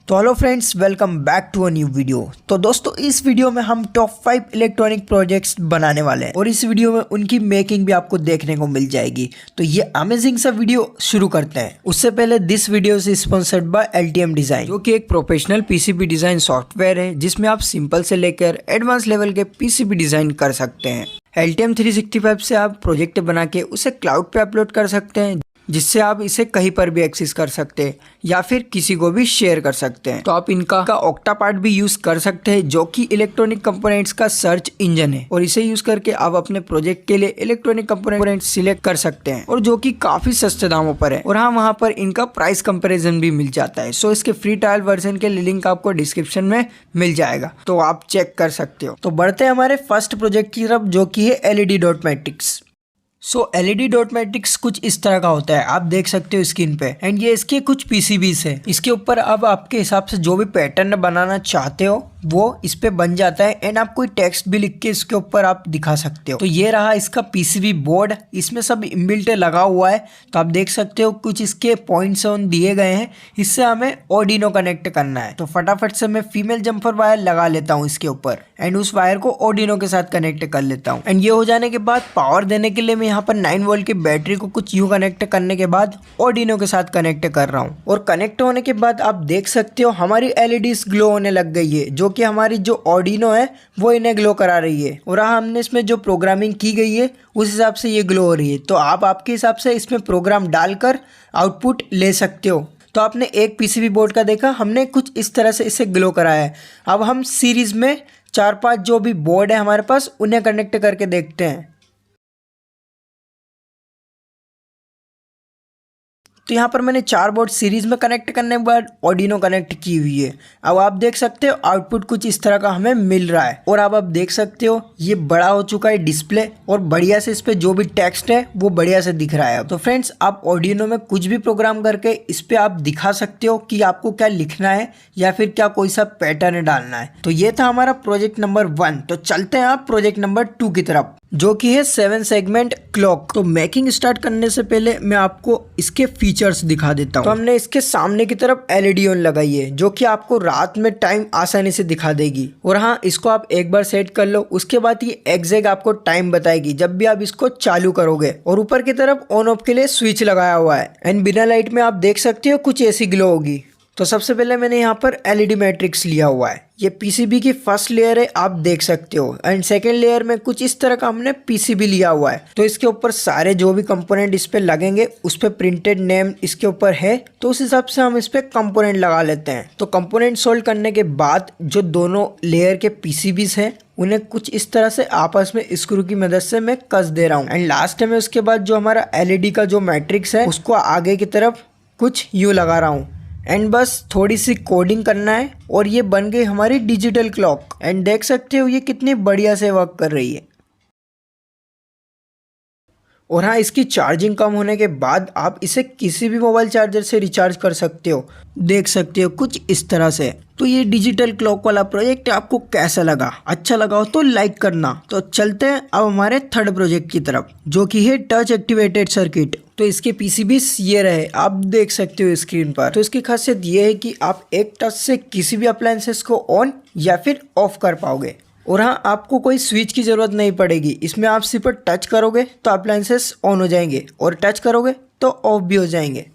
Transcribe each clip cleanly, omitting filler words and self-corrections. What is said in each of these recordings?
तो hello friends, welcome back to a new video. तो दोस्तों, इस वीडियो में हम टॉप 5 इलेक्ट्रॉनिक प्रोजेक्ट्स बनाने वाले हैं और इस वीडियो में उनकी मेकिंग भी आपको देखने को मिल जाएगी। तो ये अमेजिंग सा वीडियो शुरू करते हैं। उससे पहले this video is sponsored by LTM design, जो कि एक प्रोफेशनल पीसीबी डिजाइन सॉफ्टवेयर है जिसमें आप सिंपल से लेकर एडवांस लेवल के पीसीबी डिजाइन कर सकते हैं। LTM 365 से आप प्रोजेक्ट बना के उसे क्लाउड पे अपलोड कर सकते हैं, जिससे आप इसे कहीं पर भी एक्सेस कर सकते हैं या फिर किसी को भी शेयर कर सकते हैं। तो आप इनका ऑक्टापार्ट भी यूज कर सकते हैं, जो कि इलेक्ट्रॉनिक कंपोनेंट्स का सर्च इंजन है, और इसे यूज करके आप अपने प्रोजेक्ट के लिए इलेक्ट्रॉनिक कंपोनेंट सिलेक्ट कर सकते हैं, और जो कि काफी सस्ते दामों पर है। और हाँ, वहाँ पर इनका प्राइस कंपेरिजन भी मिल जाता है। सो इसके फ्री ट्रायल वर्जन के लिंक आपको डिस्क्रिप्शन में मिल जाएगा, तो आप चेक कर सकते हो। तो बढ़ते हैं हमारे फर्स्ट प्रोजेक्ट की तरफ, जो कि है LED dot matrix. LED dot matrix कुछ इस तरह का होता है, आप देख सकते हो स्क्रीन पे। एंड ये इसके कुछ PCBs है। इसके ऊपर अब आपके हिसाब से जो भी पैटर्न बनाना चाहते हो वो इस पे बन जाता है। एंड आप कोई टेक्स्ट भी लिख के इसके ऊपर आप दिखा सकते हो। तो ये रहा इसका PCB बोर्ड, इसमें सब इनबिल्ट लगा हुआ है। तो आप देख सकते हो कुछ इसके पॉइंट्स ऑन दिए गए हैं, इससे हमें ऑर्डिनो कनेक्ट करना है। तो फटाफट से मैं फीमेल जम्पर वायर लगा लेता हूँ इसके ऊपर, एंड उस वायर को ऑर्डिनो के साथ कनेक्ट कर लेता हूँ। एंड ये हो जाने के बाद पावर देने के लिए मैं यहाँ पर 9 वोल्ट की बैटरी को कुछ यूं कनेक्ट करने के बाद ऑर्डिनो के साथ कनेक्ट कर रहा हूँ। और कनेक्ट होने के बाद आप देख सकते हो हमारी LEDs ग्लो होने लग गई है, जो कि हमारी जो ऑर्डिनो है वो इन्हें ग्लो करा रही है। और हमने इसमें जो प्रोग्रामिंग की गई है उस हिसाब से ये ग्लो हो रही है। तो आप आपके हिसाब से इसमें प्रोग्राम डालकर आउटपुट ले सकते हो। तो आपने एक PCB बोर्ड का देखा, हमने कुछ इस तरह से इसे ग्लो कराया है। अब हम सीरीज में 4-5 जो भी बोर्ड है हमारे पास उन्हें कनेक्ट करके देखते हैं। तो यहाँ पर मैंने 4 बोर्ड सीरीज में कनेक्ट करने के बाद ऑर्डिनो कनेक्ट की हुई है। अब आप देख सकते हो आउटपुट कुछ इस तरह का हमें मिल रहा है। और अब आप देख सकते हो ये बड़ा हो चुका है डिस्प्ले, और बढ़िया से इस पे जो भी टेक्स्ट है वो बढ़िया से दिख रहा है। तो फ्रेंड्स, आप ऑर्डिनो में कुछ भी प्रोग्राम करके इस पे आप दिखा सकते हो कि आपको क्या लिखना है या फिर क्या कोई सा पैटर्न डालना है। तो ये था हमारा प्रोजेक्ट नंबर 1। तो चलते हैं आप प्रोजेक्ट नंबर 2 की तरफ, जो कि है 7 सेगमेंट क्लॉक। तो मेकिंग स्टार्ट करने से पहले मैं आपको इसके फीचर्स दिखा देता हूँ। तो हमने इसके सामने की तरफ LED ऑन लगाई है, जो कि आपको रात में टाइम आसानी से दिखा देगी। और हाँ, इसको आप एक बार सेट कर लो, उसके बाद ये एग्जैक्ट आपको टाइम बताएगी जब भी आप इसको चालू करोगे। और ऊपर की तरफ ऑन ऑफ के लिए स्विच लगाया हुआ है। एंड बिना लाइट में आप देख सकते हो कुछ ऐसी ग्लो होगी। तो सबसे पहले मैंने यहाँ पर LED मैट्रिक्स लिया हुआ है। ये PCB की फर्स्ट लेयर है, आप देख सकते हो। एंड सेकेंड लेयर में कुछ इस तरह का हमने PCB लिया हुआ है। तो इसके ऊपर सारे जो भी कंपोनेंट इस पे लगेंगे उस पे प्रिंटेड नेम इसके ऊपर है, तो उस हिसाब से हम इस पे कंपोनेंट लगा लेते हैं। तो कंपोनेंट सोल्ड करने के बाद जो दोनों लेयर के PCBs हैं उन्हें कुछ इस तरह से आपस में स्क्रू की मदद से मैं कस दे रहा हूँ। एंड लास्ट में उसके बाद जो हमारा LED का जो मैट्रिक्स है उसको आगे की तरफ कुछ यूँ लगा रहा हूँ। एंड बस थोड़ी सी कोडिंग करना है और ये बन गई हमारी डिजिटल क्लॉक। एंड देख सकते हो ये कितनी बढ़िया से वर्क कर रही है। और हाँ, इसकी चार्जिंग कम होने के बाद आप इसे किसी भी मोबाइल चार्जर से रिचार्ज कर सकते हो, देख सकते हो कुछ इस तरह से। तो ये डिजिटल क्लॉक वाला प्रोजेक्ट आपको कैसा लगा? अच्छा लगा हो तो लाइक करना। तो चलते हैं अब हमारे थर्ड प्रोजेक्ट की तरफ, जो कि है टच एक्टिवेटेड सर्किट। तो इसके PCBs ये रहे, आप देख सकते हो स्क्रीन पर। तो इसकी खासियत ये है कि आप एक टच से किसी भी अप्लायंसेस को ऑन या फिर ऑफ कर पाओगे। और हाँ, आपको कोई स्विच की ज़रूरत नहीं पड़ेगी। इसमें आप सिर्फ टच करोगे तो अप्लायंसेस ऑन हो जाएंगे और टच करोगे तो ऑफ भी हो जाएंगे,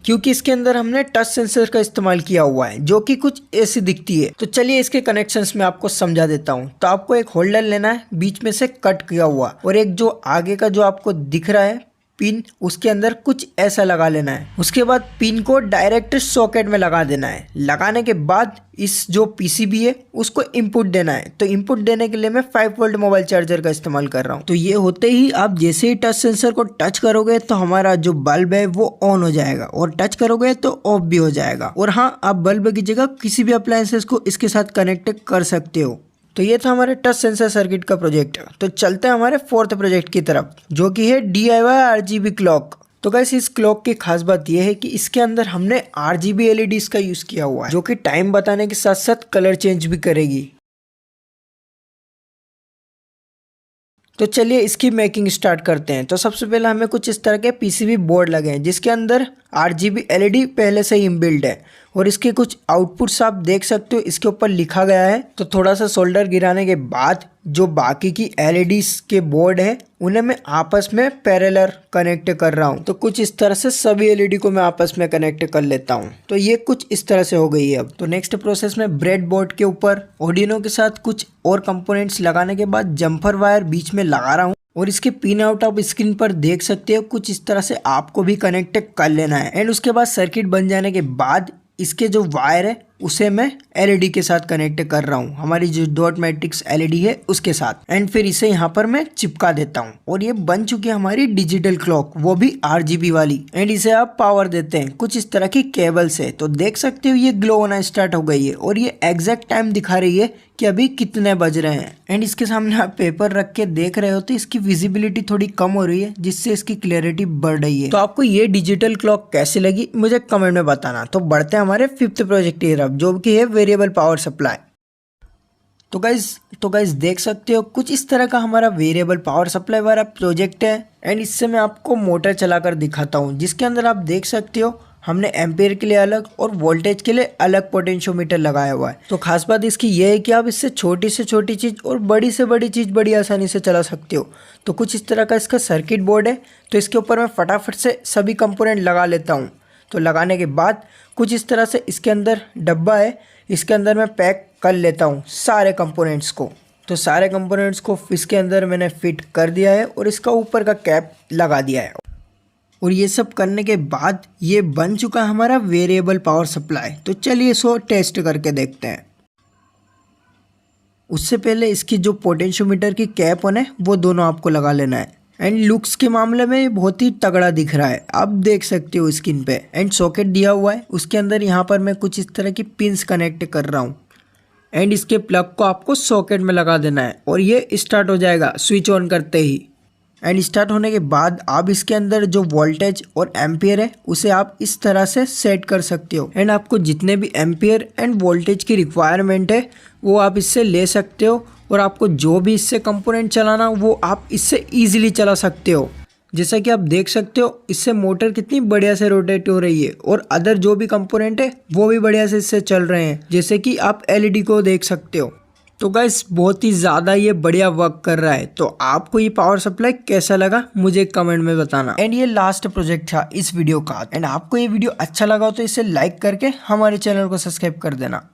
क्योंकि इसके अंदर हमने टच सेंसर का इस्तेमाल किया हुआ है, जो कि कुछ ऐसी दिखती है। तो चलिए इसके कनेक्शंस में आपको समझा देता हूँ। तो आपको एक होल्डर लेना है बीच में से कट किया हुआ, और एक जो आगे का जो आपको दिख रहा है पिन, उसके अंदर कुछ ऐसा लगा लेना है। उसके बाद पिन को डायरेक्ट सॉकेट में लगा देना है। लगाने के बाद इस जो PCB है उसको इनपुट देना है। तो इनपुट देने के लिए मैं 5 वोल्ट मोबाइल चार्जर का इस्तेमाल कर रहा हूँ। तो ये होते ही आप जैसे ही टच सेंसर को टच करोगे तो हमारा जो बल्ब है वो ऑन हो जाएगा, और टच करोगे तो ऑफ भी हो जाएगा। और हाँ, आप बल्ब की जगह किसी भी अप्लायंसेस को इसके साथ कनेक्ट कर सकते हो। तो ये था हमारे टच सेंसर सर्किट का प्रोजेक्ट। तो चलते हैं हमारे फोर्थ प्रोजेक्ट की तरफ, जो कि है DIY RGB क्लॉक। तो गाइस, इस क्लॉक की खास बात यह है कि इसके अंदर हमने RGB LEDs का यूज किया हुआ है, जो कि टाइम बताने के साथ साथ कलर चेंज भी करेगी। तो चलिए इसकी मेकिंग स्टार्ट करते हैं। तो सबसे पहले हमें कुछ इस तरह के PCB बोर्ड लगे हैं, जिसके अंदर RGB LED पहले से ही इनबिल्ट है। और इसके कुछ आउटपुट्स आप देख सकते हो इसके ऊपर लिखा गया है। तो थोड़ा सा सोल्डर गिराने के बाद जो बाकी की एलईडीज के बोर्ड है उन्हें मैं आपस में पैरेलल कनेक्ट कर रहा हूँ। तो कुछ इस तरह से सभी एलईडी को मैं आपस में कनेक्ट कर लेता हूँ। तो ये कुछ इस तरह से हो गई है। अब तो नेक्स्ट प्रोसेस में ब्रेड बोर्ड के ऊपर ऑर्डिनो के साथ कुछ और कंपोनेंट्स लगाने के बाद जम्पर वायर बीच में लगा रहा हूँ और इसके पिन आउट आप स्क्रीन पर देख सकते हो। कुछ इस तरह से आपको भी कनेक्ट कर लेना है। एंड उसके बाद सर्किट बन जाने के बाद इसके जो वायर है उसे मैं एलईडी के साथ कनेक्ट कर रहा हूँ, हमारी जो डॉट मैट्रिक्स एलईडी है उसके साथ। एंड फिर इसे यहाँ पर मैं चिपका देता हूँ और ये बन चुकी है हमारी डिजिटल क्लॉक, वो भी आरजीबी वाली। एंड इसे आप पावर देते हैं कुछ इस तरह की केबल से। तो देख सकते हो ये ग्लो होना स्टार्ट हो गई है और ये एग्जैक्ट टाइम दिखा रही है कि अभी कितने बज रहे हैं। एंड इसके सामने आप पेपर रख के देख रहे हो तो इसकी विजिबिलिटी थोड़ी कम हो रही है जिससे इसकी क्लैरिटी बढ़ रही है। तो आपको ये डिजिटल क्लॉक कैसी लगी मुझे कमेंट में बताना। तो बढ़ते हैं हमारे 5th प्रोजेक्ट की तरफ जो कि है वेरिएबल पावर सप्लाई। तो गाइज देख सकते हो कुछ इस तरह का हमारा वेरिएबल पावर सप्लाई वाला प्रोजेक्ट है। एंड इससे मैं आपको मोटर चलाकर दिखाता हूँ जिसके अंदर आप देख सकते हो हमने एम्पियर के लिए अलग और वोल्टेज के लिए अलग पोटेंशियोमीटर लगाया हुआ है। तो खास बात इसकी ये है कि आप इससे छोटी से छोटी चीज़ और बड़ी से बड़ी चीज़ बड़ी आसानी से चला सकते हो। तो कुछ इस तरह का इसका सर्किट बोर्ड है। तो इसके ऊपर मैं फटाफट से सभी कंपोनेंट लगा लेता हूँ। तो लगाने के बाद कुछ इस तरह से इसके अंदर डब्बा है, इसके अंदर मैं पैक कर लेता हूँ सारे कंपोनेंट्स को। तो सारे कंपोनेंट्स को इसके अंदर मैंने फिट कर दिया है और इसका ऊपर का कैप लगा दिया है। और ये सब करने के बाद ये बन चुका है हमारा वेरिएबल पावर सप्लाई। तो चलिए इसको टेस्ट करके देखते हैं। उससे पहले इसकी जो पोटेंशियोमीटर की कैप है वो दोनों आपको लगा लेना है। एंड लुक्स के मामले में ये बहुत ही तगड़ा दिख रहा है, आप देख सकते हो स्क्रीन पे। एंड सॉकेट दिया हुआ है, उसके अंदर यहाँ पर मैं कुछ इस तरह की पिंस कनेक्ट कर रहा हूँ। एंड इसके प्लग को आपको सॉकेट में लगा देना है और ये स्टार्ट हो जाएगा स्विच ऑन करते ही। एंड स्टार्ट होने के बाद आप इसके अंदर जो वोल्टेज और एम्पियर है उसे आप इस तरह से सेट कर सकते हो। एंड आपको जितने भी एम्पियर एंड वोल्टेज की रिक्वायरमेंट है वो आप इससे ले सकते हो और आपको जो भी इससे कंपोनेंट चलाना वो आप इससे इजीली चला सकते हो। जैसा कि आप देख सकते हो इससे मोटर कितनी बढ़िया से रोटेट हो रही है और अदर जो भी कंपोनेंट है वो भी बढ़िया से इससे चल रहे हैं, जैसे कि आप एलईडी को देख सकते हो। तो गाइस बहुत ही ज़्यादा ये बढ़िया वर्क कर रहा है। तो आपको ये पावर सप्लाई कैसा लगा मुझे कमेंट में बताना। एंड ये लास्ट प्रोजेक्ट था इस वीडियो का। एंड आपको ये वीडियो अच्छा लगा तो इसे लाइक करके हमारे चैनल को सब्सक्राइब कर देना।